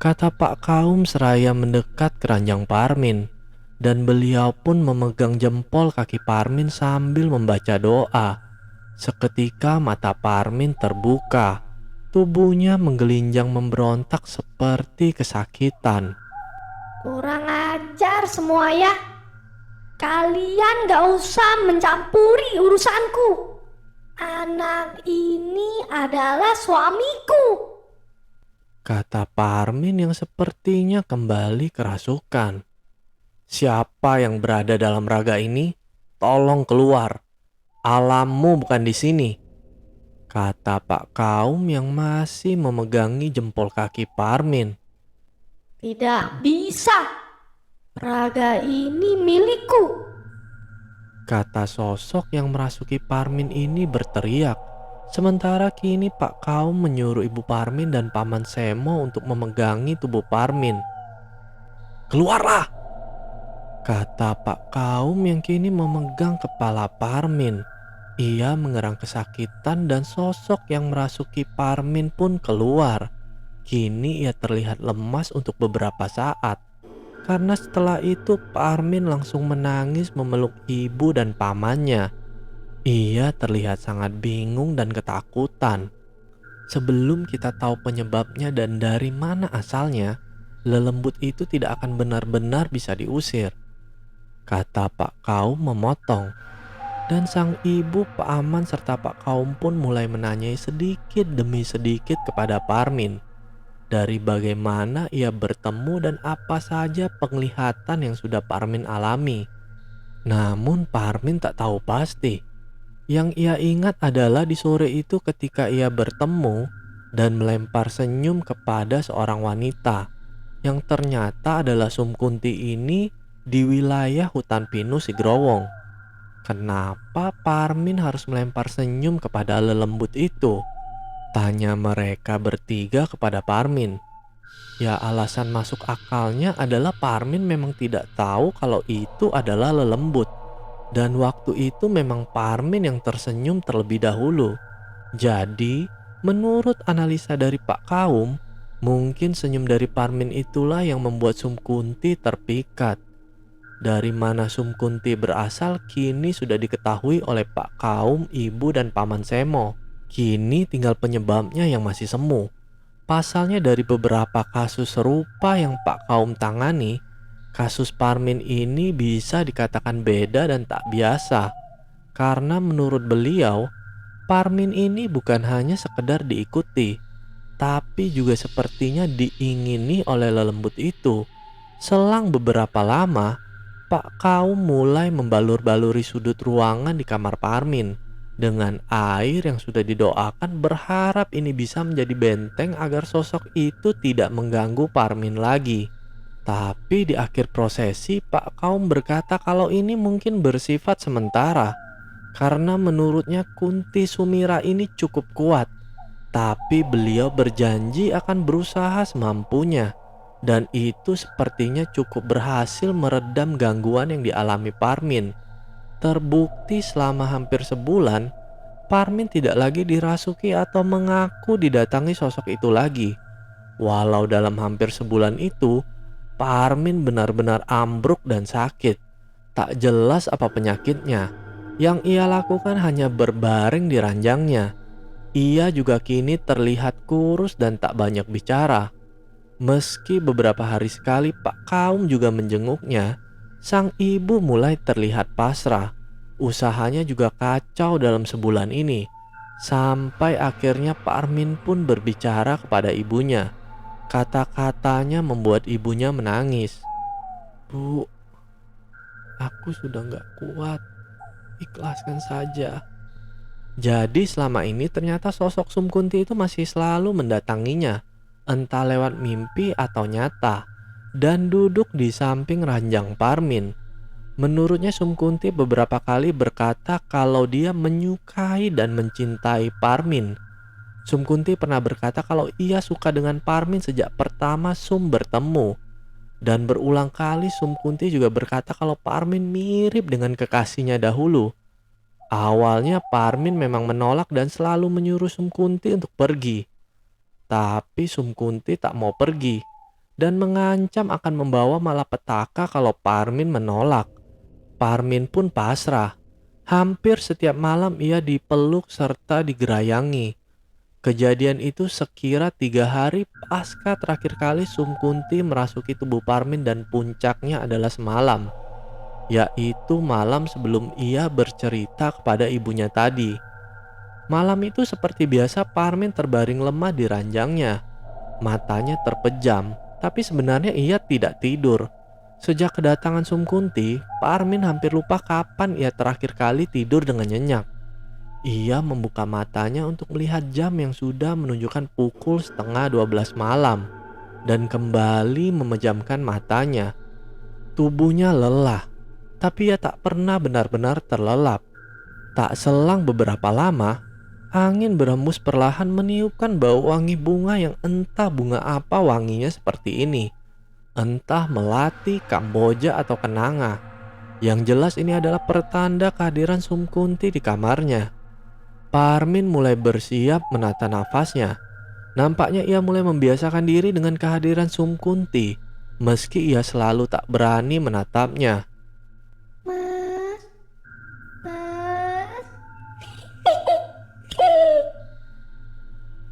kata Pak Kaum seraya mendekat ke ranjang Parmin. Dan beliau pun memegang jempol kaki Parmin sambil membaca doa. Seketika mata Parmin terbuka. Tubuhnya menggelinjang memberontak seperti kesakitan. Kurang ajar semua ya. Kalian gak usah mencampuri urusanku. Anak ini adalah suamiku. Kata Parmin yang sepertinya kembali kerasukan. Siapa yang berada dalam raga ini? Tolong keluar. Alammu bukan di sini. Kata Pak Kaum yang masih memegangi jempol kaki Parmin. Tidak bisa. Raga ini milikku. Kata sosok yang merasuki Parmin ini berteriak. Sementara kini Pak Kaum menyuruh Ibu Parmin dan Paman Semo untuk memegangi tubuh Parmin. Keluarlah! Kata Pak Kaum yang kini memegang kepala Parmin. Ia mengerang kesakitan dan sosok yang merasuki Parmin pun keluar. Kini ia terlihat lemas untuk beberapa saat. Karena setelah itu Parmin langsung menangis memeluk ibu dan pamannya. Ia terlihat sangat bingung dan ketakutan. Sebelum kita tahu penyebabnya dan dari mana asalnya, lelembut itu tidak akan benar-benar bisa diusir. Kata Pak Kaum memotong. Dan sang ibu, Pak Aman serta Pak Kaum pun mulai menanyai sedikit demi sedikit kepada Parmin. Dari bagaimana ia bertemu dan apa saja penglihatan yang sudah Parmin alami. Namun Parmin tak tahu pasti. Yang ia ingat adalah di sore itu ketika ia bertemu dan melempar senyum kepada seorang wanita yang ternyata adalah Sum Kunti ini di wilayah hutan pinus Sigrowong. Kenapa Parmin harus melempar senyum kepada lelembut itu? Tanya mereka bertiga kepada Parmin. Ya alasan masuk akalnya adalah Parmin memang tidak tahu kalau itu adalah lelembut. Dan waktu itu memang Parmin yang tersenyum terlebih dahulu. Jadi menurut analisa dari Pak Kaum, mungkin senyum dari Parmin itulah yang membuat Sum Kunti terpikat. Dari mana Sum Kunti berasal kini sudah diketahui oleh Pak Kaum, Ibu dan Paman Semo. Kini tinggal penyebabnya yang masih semu. Pasalnya dari beberapa kasus serupa yang Pak Kaum tangani, kasus Parmin ini bisa dikatakan beda dan tak biasa. Karena menurut beliau, Parmin ini bukan hanya sekedar diikuti, tapi juga sepertinya diingini oleh lelembut itu. Selang beberapa lama, Pak Kaum mulai membalur-baluri sudut ruangan di kamar Parmin dengan air yang sudah didoakan, berharap ini bisa menjadi benteng agar sosok itu tidak mengganggu Parmin lagi. Tapi di akhir prosesi Pak Kaum berkata kalau ini mungkin bersifat sementara. karena menurutnya Kunti Sumira ini cukup kuat. Tapi beliau berjanji akan berusaha semampunya, dan itu sepertinya cukup berhasil meredam gangguan yang dialami Parmin. Terbukti selama hampir sebulan, Parmin tidak lagi dirasuki atau mengaku didatangi sosok itu lagi. Walau dalam hampir sebulan itu, Parmin benar-benar ambruk dan sakit. Tak jelas apa penyakitnya. Yang ia lakukan hanya berbaring di ranjangnya. Ia juga kini terlihat kurus dan tak banyak bicara. Meski beberapa hari sekali Pak Kaum juga menjenguknya, sang ibu mulai terlihat pasrah. Usahanya juga kacau dalam sebulan ini. Sampai akhirnya Pak Armin pun berbicara kepada ibunya. Kata-katanya membuat ibunya menangis. "Bu, aku sudah gak kuat. Ikhlaskan saja." Jadi selama ini ternyata sosok Sum Kunti itu masih selalu mendatanginya, entah lewat mimpi atau nyata, dan duduk di samping ranjang Parmin. Menurutnya Sum Kunti beberapa kali berkata kalau dia menyukai dan mencintai Parmin. Sum Kunti pernah berkata kalau ia suka dengan Parmin sejak pertama Sum bertemu. Dan berulang kali Sum Kunti juga berkata kalau Parmin mirip dengan kekasihnya dahulu. Awalnya Parmin memang menolak dan selalu menyuruh Sum Kunti untuk pergi. Tapi Sum Kunti tak mau pergi dan mengancam akan membawa malapetaka kalau Parmin menolak. Parmin pun pasrah. Hampir setiap malam ia dipeluk serta digerayangi. Kejadian itu sekira 3 hari pasca terakhir kali Sum Kunti merasuki tubuh Parmin, dan puncaknya adalah semalam, yaitu malam sebelum ia bercerita kepada ibunya tadi. Malam itu seperti biasa Parmin terbaring lemah di ranjangnya. Matanya terpejam, tapi sebenarnya ia tidak tidur. Sejak kedatangan Sum Kunti, Parmin hampir lupa kapan ia terakhir kali tidur dengan nyenyak. Ia membuka matanya untuk melihat jam yang sudah menunjukkan pukul 11:30 malam, dan kembali memejamkan matanya. Tubuhnya lelah, tapi ia tak pernah benar-benar terlelap. Tak selang beberapa lama, angin berhembus perlahan meniupkan bau wangi bunga yang entah bunga apa wanginya seperti ini. Entah melati, kamboja, atau kenanga. Yang jelas ini adalah pertanda kehadiran Sum Kunti di kamarnya. Parmin mulai bersiap menata nafasnya. Nampaknya ia mulai membiasakan diri dengan kehadiran Sum Kunti, meski ia selalu tak berani menatapnya. Mas, mas.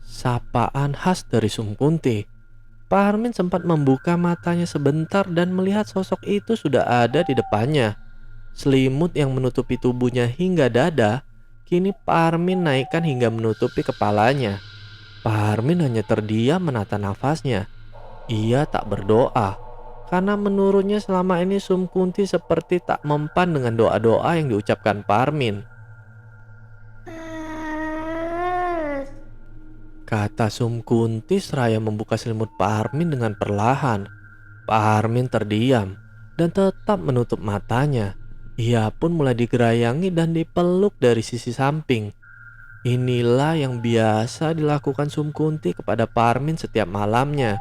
Sapaan khas dari Sum Kunti. Parmin sempat membuka matanya sebentar dan melihat sosok itu sudah ada di depannya. Selimut yang menutupi tubuhnya hingga dada, kini Parmin naikkan hingga menutupi kepalanya. Parmin hanya terdiam menata nafasnya. Ia tak berdoa, karena menurutnya selama ini Sum Kunti seperti tak mempan dengan doa-doa yang diucapkan Parmin. Mas. Kata Sum Kunti seraya membuka selimut Parmin dengan perlahan. Parmin terdiam dan tetap menutup matanya. Ia pun mulai digerayangi dan dipeluk dari sisi samping. Inilah yang biasa dilakukan Sum Kunti kepada Parmin setiap malamnya.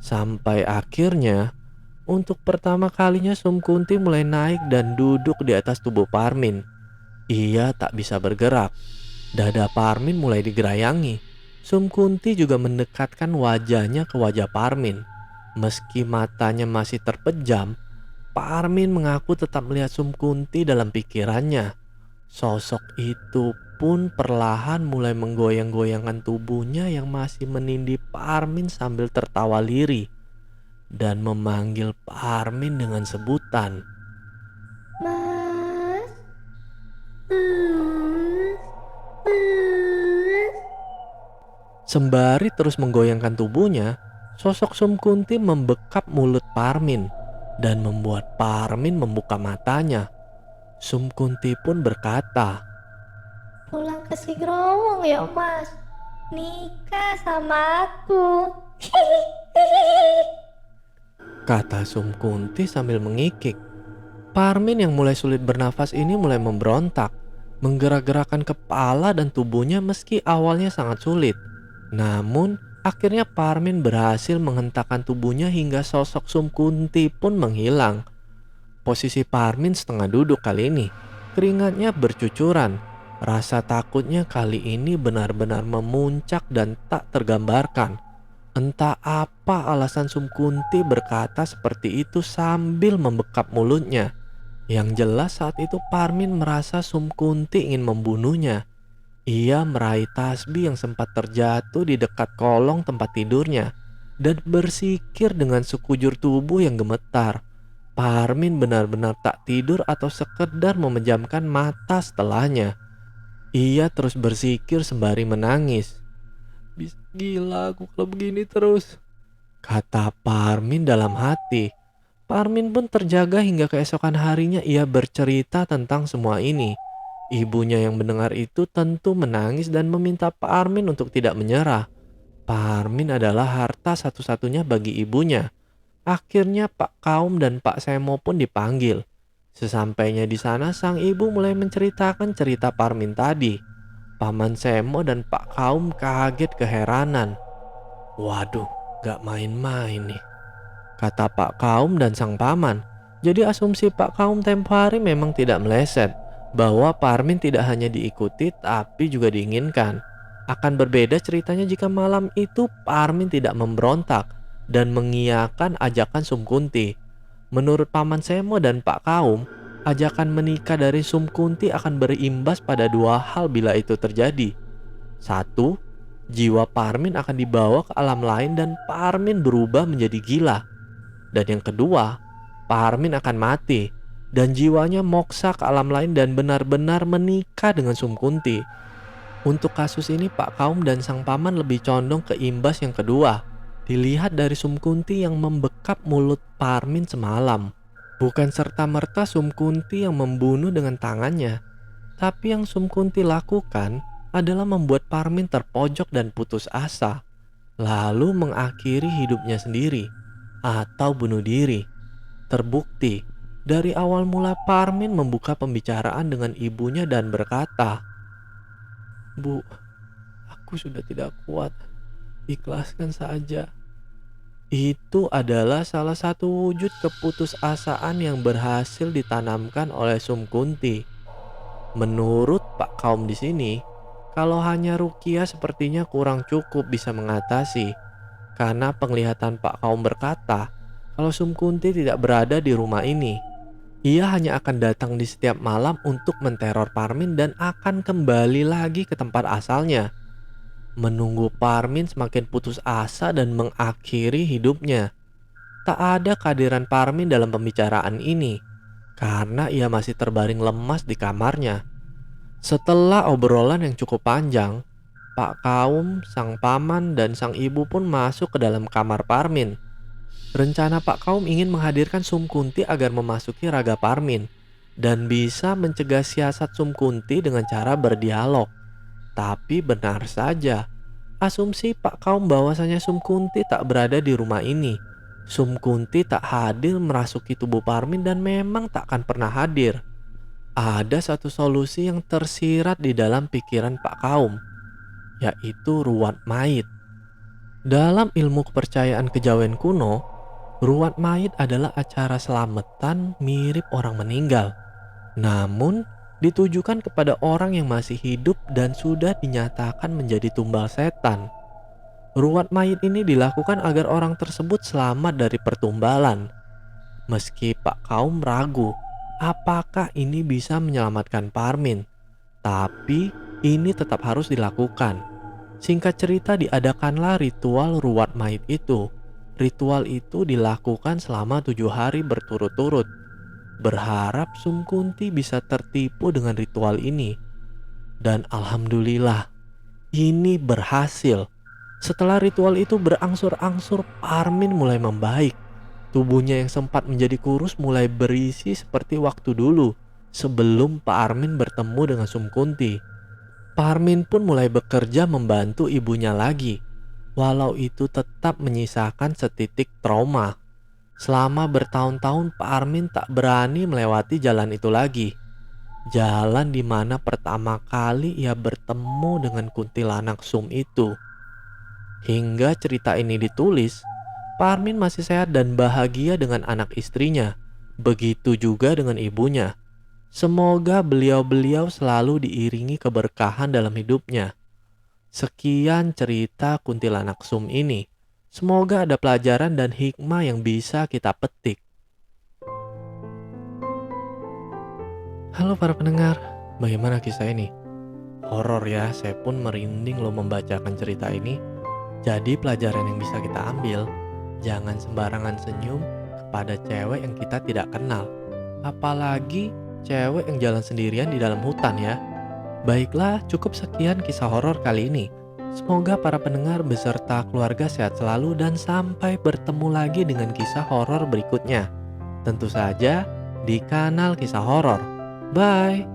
Sampai akhirnya, untuk pertama kalinya Sum Kunti mulai naik dan duduk di atas tubuh Parmin. Ia tak bisa bergerak. Dada Parmin mulai digerayangi. Sum Kunti juga mendekatkan wajahnya ke wajah Parmin. Meski matanya masih terpejam, Parmin mengaku tetap melihat Sum Kunti dalam pikirannya. Sosok itu pun perlahan mulai menggoyang-goyangkan tubuhnya yang masih menindih Parmin sambil tertawa lirih dan memanggil Parmin dengan sebutan. Mas. Sembari terus menggoyangkan tubuhnya, sosok Sum Kunti membekap mulut Parmin dan membuat Parmin membuka matanya. Sum Kunti pun berkata, Pulang ke Sigrowong ya mas. Nikah sama aku. kata Sum Kunti sambil mengikik. Parmin yang mulai sulit bernafas ini mulai memberontak. menggerak-gerakkan kepala dan tubuhnya meski awalnya sangat sulit. Namun, akhirnya Parmin berhasil menghentakkan tubuhnya hingga sosok Sum Kunti pun menghilang. Posisi Parmin setengah duduk kali ini. Keringatnya bercucuran. Rasa takutnya kali ini benar-benar memuncak dan tak tergambarkan. Entah apa alasan Sum Kunti berkata seperti itu sambil membekap mulutnya. Yang jelas saat itu Parmin merasa Sum Kunti ingin membunuhnya. Ia meraih tasbih yang sempat terjatuh di dekat kolong tempat tidurnya dan bersikir dengan sekujur tubuh yang gemetar. Parmin benar-benar tak tidur atau sekedar memejamkan mata setelahnya. Ia terus bersikir sembari menangis. Gila aku kalau begini terus, kata Parmin dalam hati. Parmin pun terjaga hingga keesokan harinya ia bercerita tentang semua ini. Ibunya yang mendengar itu tentu menangis dan meminta Parmin untuk tidak menyerah. Parmin adalah harta satu-satunya bagi ibunya. Akhirnya Pak Kaum dan Pak Semo pun dipanggil. Sesampainya di sana sang ibu mulai menceritakan cerita Parmin tadi. Paman Semo dan Pak Kaum kaget keheranan. Waduh, gak main-main nih, kata Pak Kaum dan sang paman. Jadi asumsi Pak Kaum tempo hari memang tidak meleset, bahwa Parmin tidak hanya diikuti tapi juga diinginkan. Akan berbeda ceritanya jika malam itu Parmin tidak memberontak dan mengiyakan ajakan Sum Kunti. Menurut Paman Semo dan Pak Kaum, ajakan menikah dari Sum Kunti akan berimbas pada dua hal bila itu terjadi. Satu, jiwa Parmin akan dibawa ke alam lain dan Parmin berubah menjadi gila. Dan yang kedua, Parmin akan mati dan jiwanya moksa ke alam lain dan benar-benar menikah dengan Sum Kunti. Untuk kasus ini Pak Kaum dan sang paman lebih condong ke imbas yang kedua. Dilihat dari Sum Kunti yang membekap mulut Parmin semalam. Bukan serta-merta Sum Kunti yang membunuh dengan tangannya, tapi yang Sum Kunti lakukan adalah membuat Parmin terpojok dan putus asa, lalu mengakhiri hidupnya sendiri atau bunuh diri. Terbukti, dari awal mula Parmin membuka pembicaraan dengan ibunya dan berkata, "Bu, aku sudah tidak kuat. Ikhlaskan saja." Itu adalah salah satu wujud keputusasaan yang berhasil ditanamkan oleh Sum Kunti. Menurut Pak Kaum di sini, kalau hanya ruqyah sepertinya kurang cukup bisa mengatasi. Karena penglihatan Pak Kaum berkata, kalau Sum Kunti tidak berada di rumah ini, ia hanya akan datang di setiap malam untuk menteror Parmin dan akan kembali lagi ke tempat asalnya. Menunggu Parmin semakin putus asa dan mengakhiri hidupnya. Tak ada kehadiran Parmin dalam pembicaraan ini, karena ia masih terbaring lemas di kamarnya. Setelah obrolan yang cukup panjang, Pak Kaum, sang paman, dan sang ibu pun masuk ke dalam kamar Parmin. Rencana Pak Kaum ingin menghadirkan Sum Kunti agar memasuki raga Parmin dan bisa mencegah siasat Sum Kunti dengan cara berdialog. Tapi benar saja, asumsi Pak Kaum bahwasanya Sum Kunti tak berada di rumah ini. Sum Kunti tak hadir merasuki tubuh Parmin dan memang tak akan pernah hadir. Ada satu solusi yang tersirat di dalam pikiran Pak Kaum, yaitu ruat mayit. Dalam ilmu kepercayaan kejawen kuno, ruat mayit adalah acara selamatan mirip orang meninggal, namun ditujukan kepada orang yang masih hidup dan sudah dinyatakan menjadi tumbal setan. Ruat mayit ini dilakukan agar orang tersebut selamat dari pertumbalan. Meski Pak Kaum ragu apakah ini bisa menyelamatkan Parmin, tapi ini tetap harus dilakukan. Singkat cerita, diadakanlah ritual ruat mayit itu. Ritual itu dilakukan selama 7 hari berturut-turut. Berharap Sum Kunti bisa tertipu dengan ritual ini. Dan alhamdulillah, ini berhasil. Setelah ritual itu berangsur-angsur, Parmin mulai membaik. Tubuhnya yang sempat menjadi kurus mulai berisi seperti waktu dulu, sebelum Parmin bertemu dengan Sum Kunti. Parmin pun mulai bekerja membantu ibunya lagi, walau itu tetap menyisakan setitik trauma. Selama bertahun-tahun Parmin tak berani melewati jalan itu lagi. jalan di mana pertama kali ia bertemu dengan kuntilanak Sum itu. Hingga cerita ini ditulis, Parmin masih sehat dan bahagia dengan anak istrinya. Begitu juga dengan ibunya. Semoga beliau-beliau selalu diiringi keberkahan dalam hidupnya. Sekian cerita kuntilanak Sum ini. Semoga ada pelajaran dan hikmah yang bisa kita petik. Halo para pendengar, bagaimana kisah ini? Horor ya, saya pun merinding loh membacakan cerita ini. Jadi pelajaran yang bisa kita ambil, jangan sembarangan senyum kepada cewek yang kita tidak kenal. Apalagi cewek yang jalan sendirian di dalam hutan ya. Baiklah, cukup sekian kisah horor kali ini. Semoga para pendengar beserta keluarga sehat selalu dan sampai bertemu lagi dengan kisah horor berikutnya. Tentu saja di kanal Kisah Horor. Bye!